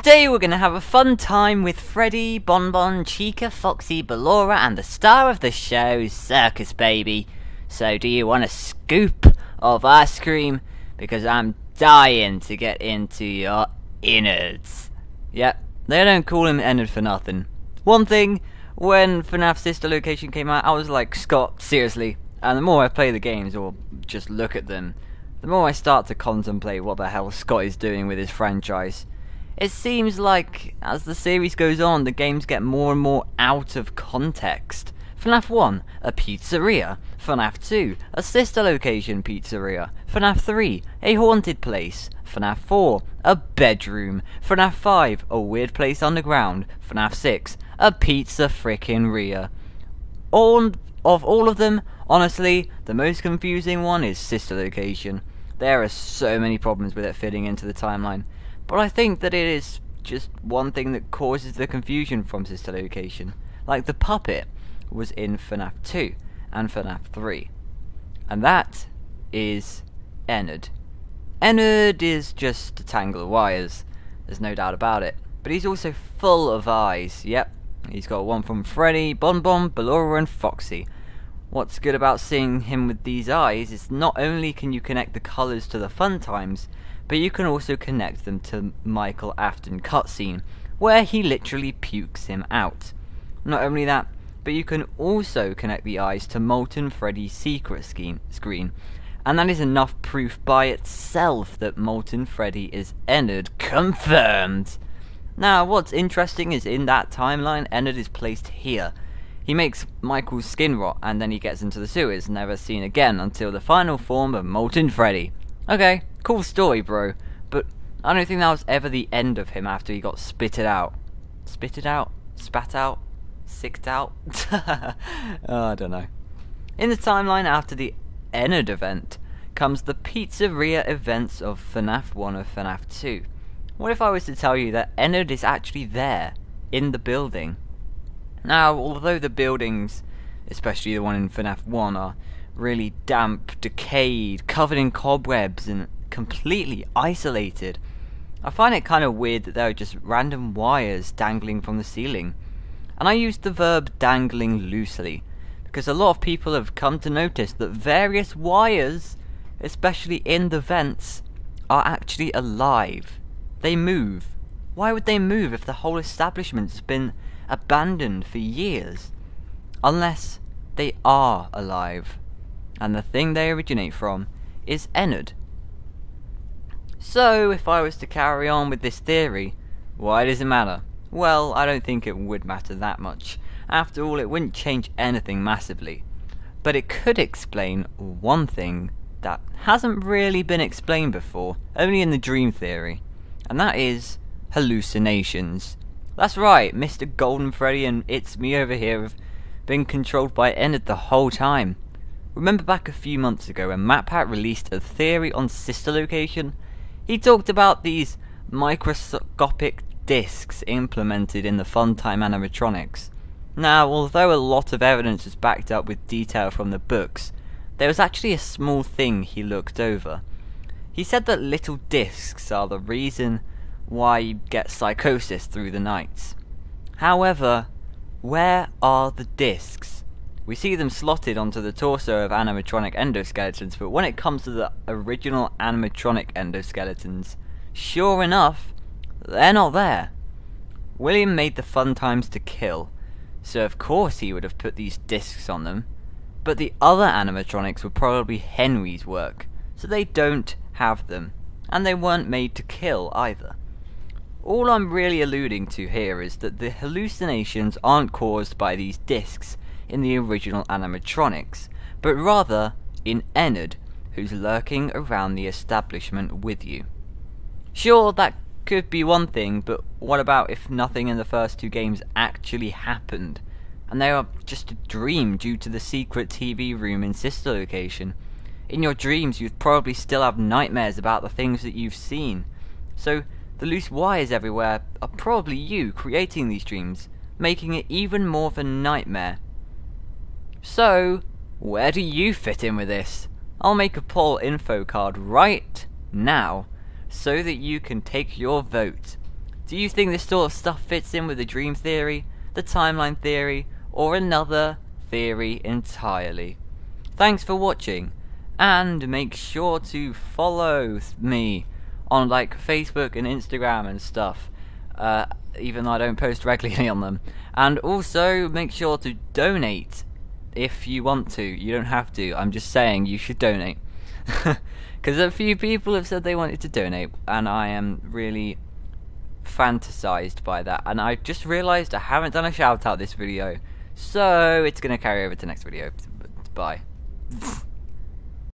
Today we're going to have a fun time with Freddy, Bonbon, Chica, Foxy, Ballora and the star of the show, Circus Baby. So do you want a scoop of ice cream? Because I'm dying to get into your innards. Yep, they don't call him Ennard for nothing. One thing, when Fnaf Sister Location came out, I was like, Scott, seriously. And the more I play the games or just look at them, the more I start to contemplate what the hell Scott is doing with his franchise. It seems like, as the series goes on, the games get more and more out of context. Fnaf 1, a pizzeria. Fnaf 2, a sister location pizzeria. Fnaf 3, a haunted place. Fnaf 4, a bedroom. Fnaf 5, a weird place underground. Fnaf 6, a pizza frickin' ria. All of them, honestly, the most confusing one is sister location. There are so many problems with it fitting into the timeline. But I think that it is just one thing that causes the confusion from sister location. Like the puppet was in Fnaf 2 and Fnaf 3. And that is Ennard. Ennard is just a tangle of wires. There's no doubt about it. But he's also full of eyes. Yep, he's got one from Freddy, Bonbon, Ballora and Foxy. What's good about seeing him with these eyes is not only can you connect the colours to the fun times, but you can also connect them to Michael Afton cutscene, where he literally pukes him out. Not only that, but you can also connect the eyes to Molten Freddy's secret screen, and that is enough proof by itself that Molten Freddy is Ennard confirmed. Now, what's interesting is in that timeline, Ennard is placed here. He makes Michael's skin rot, and then he gets into the sewers, never seen again until the final form of Molten Freddy. Okay, cool story, bro, but I don't think that was ever the end of him after he got spitted out. Spitted out? Spat out? Sicked out? Oh, I don't know. In the timeline after the Ennard event comes the Pizzeria events of Fnaf 1 or Fnaf 2. What if I was to tell you that Ennard is actually there, in the building? Now, although the buildings, especially the one in Fnaf 1, are really damp, decayed, covered in cobwebs and completely isolated, I find it kind of weird that there are just random wires dangling from the ceiling. And I use the verb dangling loosely, because a lot of people have come to notice that various wires, especially in the vents, are actually alive. They move. Why would they move if the whole establishment's been abandoned for years? Unless they are alive. And the thing they originate from is Ennard. So, if I was to carry on with this theory, why does it matter? Well, I don't think it would matter that much. After all, it wouldn't change anything massively. But it could explain one thing that hasn't really been explained before, only in the dream theory. And that is hallucinations. That's right, Mr. Golden Freddy and It's Me over here have been controlled by Ennard the whole time. Remember back a few months ago when MatPat released a theory on sister location? He talked about these microscopic discs implemented in the Funtime animatronics. Now, although a lot of evidence was backed up with detail from the books, there was actually a small thing he looked over. He said that little discs are the reason why you get psychosis through the nights. However, where are the discs? We see them slotted onto the torso of animatronic endoskeletons, but when it comes to the original animatronic endoskeletons, sure enough, they're not there. William made the Fun Times to kill, so of course he would have put these discs on them, but the other animatronics were probably Henry's work, so they don't have them, and they weren't made to kill either. All I'm really alluding to here is that the hallucinations aren't caused by these discs in the original animatronics, but rather in Ennard, who's lurking around the establishment with you. Sure, that could be one thing, but what about if nothing in the first two games actually happened, and they are just a dream due to the secret TV room in sister location? In your dreams you'd probably still have nightmares about the things that you've seen, so the loose wires everywhere are probably you creating these dreams, making it even more of a nightmare. So, where do you fit in with this? I'll make a poll info card right now, so that you can take your vote. Do you think this sort of stuff fits in with the dream theory, the timeline theory, or another theory entirely? Thanks for watching, and make sure to follow me on like Facebook and Instagram and stuff, even though I don't post regularly on them. And also make sure to donate if you want to. You don't have to, I'm just saying you should donate. Because a few people have said they wanted to donate, and I am really fantasized by that. And I just realised I haven't done a shout out this video, so it's going to carry over to next video. Bye.